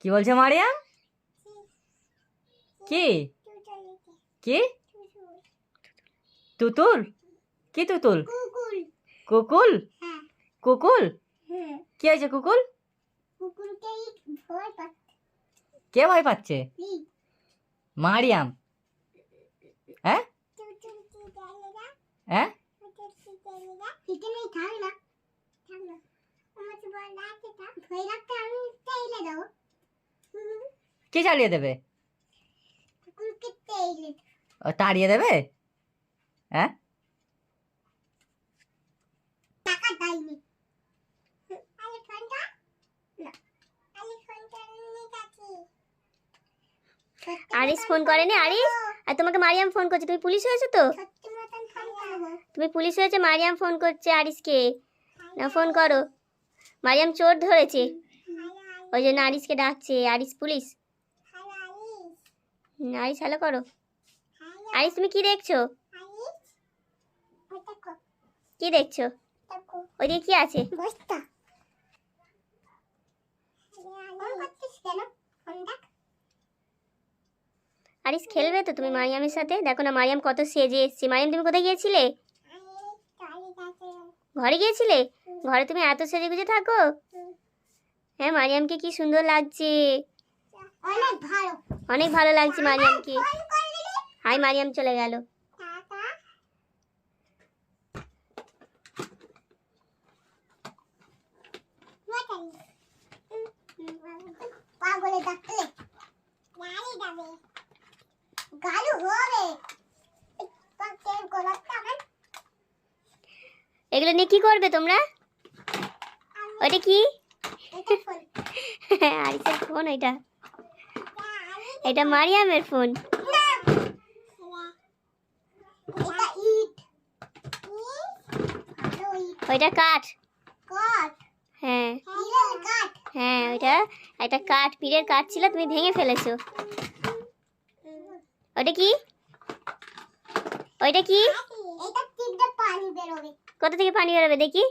কি বলছে মারিয়াম? কি কি তুতুল? কি তুতুল? কুকুল? কুকুল? কি হয়েছে কুকুল? কে ভয় পাচ্ছে? মারিয়াম? হ্যাঁ হ্যাঁ কে চালিয়ে দেবে? ও তাড়িয়ে দেবে? হ্যাঁ আরিস ফোন করেনি? আরিস, আর তোমাকে মারিয়াম ফোন করছে। তুমি পুলিশ হয়েছো তো? তুমি পুলিশ হয়েছে, মারিয়াম ফোন করছে আরিসকে। না ফোন করো, মারিয়াম চোর ধরেছে, ওই জন্য আরিসকে ডাকছে। আরিস পুলিশ। আরিস হ্যালো করো। আরিস তুমি কি দেখছো? কি দেখছো? ওইদিকে কি আছে? আরিস খেলবে তো তুমি মারিয়ামের সাথে? দেখো না মারিয়াম কত সেজে এসছে। মারিয়াম তুমি কোথায় গিয়েছিলে? ঘরে গিয়েছিলে? ঘরে তুমি এত সেজে গুজে থাকো? হ্যাঁ, মারিয়ামকে কি সুন্দর লাগছে, অনেক ভালো লাগছে মারিয়ামকে। হাই, মারিয়াম চলে গেল। এগুলো নিয়ে কি করবে তোমরা? ওইটা কি? আরিসের ফোন ওইটা? এটা মারিয়ামের ফোন। ওইটা কাঠ। হ্যাঁ হ্যাঁ, ওইটা একটা কাঠ, পীরের কাঠ ছিল, তুমি ভেঙে ফেলেছো। ওইটা কি? ওইটা কি? কোথা থেকে পানি বেরোবে দেখি?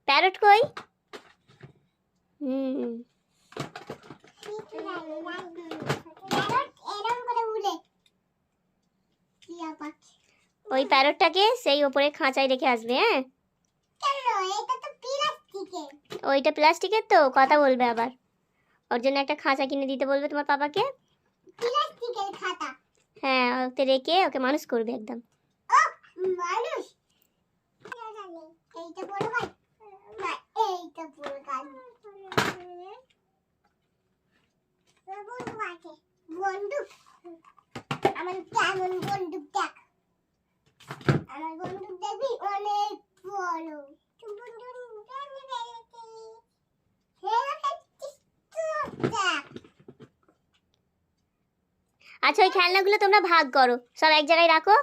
প্যারট কই? ওই প্যারটটাকে সেই ওপরে খাঁচায় রেখে আসবে। হ্যাঁ, ওইটা প্লাস্টিকের তো, কথা বলবে আবার। ওর জন্য একটা খাঁচা কিনে দিতে বলবে তোমার পাপাকে। হ্যাঁ, ওকে রেখে ওকে মানুষ করবে একদম। বন্দুক আমার কেমন বন্দুক দেখ, আমার বন্দুক দেখবি অনেক বড়। আচ্ছা, ওই খেলনাগুলো তোমরা ভাগ করো, সব এক জায়গায় রাখো,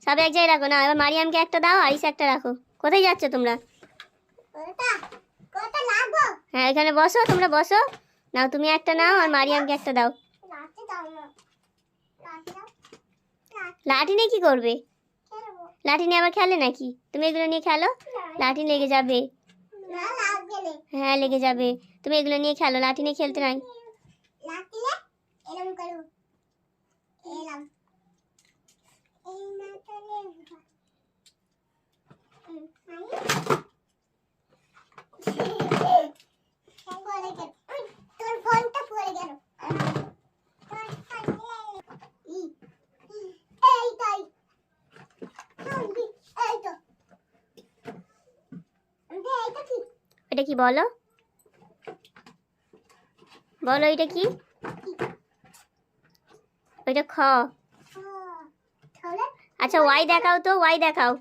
সব এক জায়গায় রাখো। না, এবার মারিয়ামকে একটা দাও, আরিস একটা রাখো। কোথায় যাচ্ছ তোমরা? হ্যাঁ, এখানে বসো, তোমরা বসো। নাও, তুমি একটা নাও আর মারিয়ামকে একটা দাও। লাঠি নিয়ে কি করবে? লাঠি নিয়ে আবার খেলে নাকি? তুমি এগুলো নিয়ে খেলো, লাঠি লেগে যাবে। হ্যাঁ, লেগে যাবে। তুমি এগুলো নিয়ে খেলো, লাঠি নিয়ে খেলতে নাই। এটা কি বলো? বলো এটা কি? ওইটা খ। আচ্ছা, ওয়াই দেখাও তো, ওয়াই দেখাও।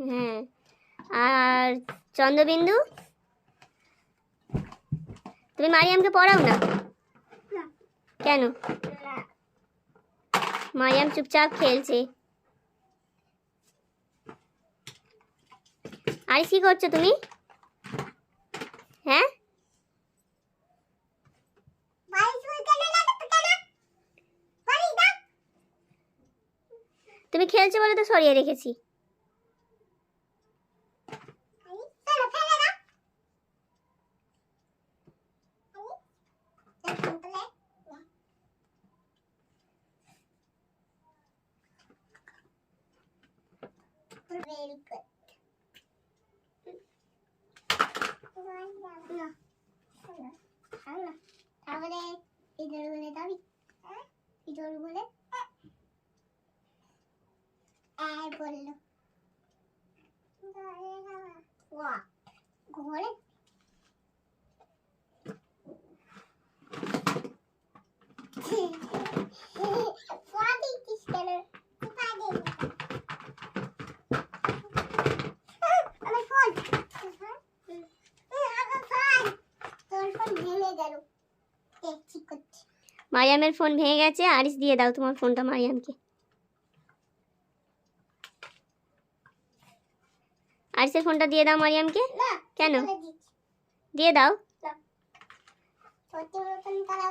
হ্যাঁ, আর চন্দ্রবিন্দু? তুমি মারিয়ামকে পড়াও না কেন? মারিয়াম চুপচাপ খেলছে। আরিস কি করছো তুমি? হ্যাঁ, তুমি খেলছো বলে তো সরিয়ে রেখেছি। Very good. তাহলে ইঁদুর বলে দাবি, ইঁদুর বলে বললো ঘরে কেন মারিয়ামের ফোন ভেঙে গেছে। আরিস দিয়ে দাও তোমার ফোনটা মারিয়ামকে। আরিসের ফোনটা দিয়ে দাও মারিয়ামকে। কেন? দিয়ে দাও। সত্যি মতন তারা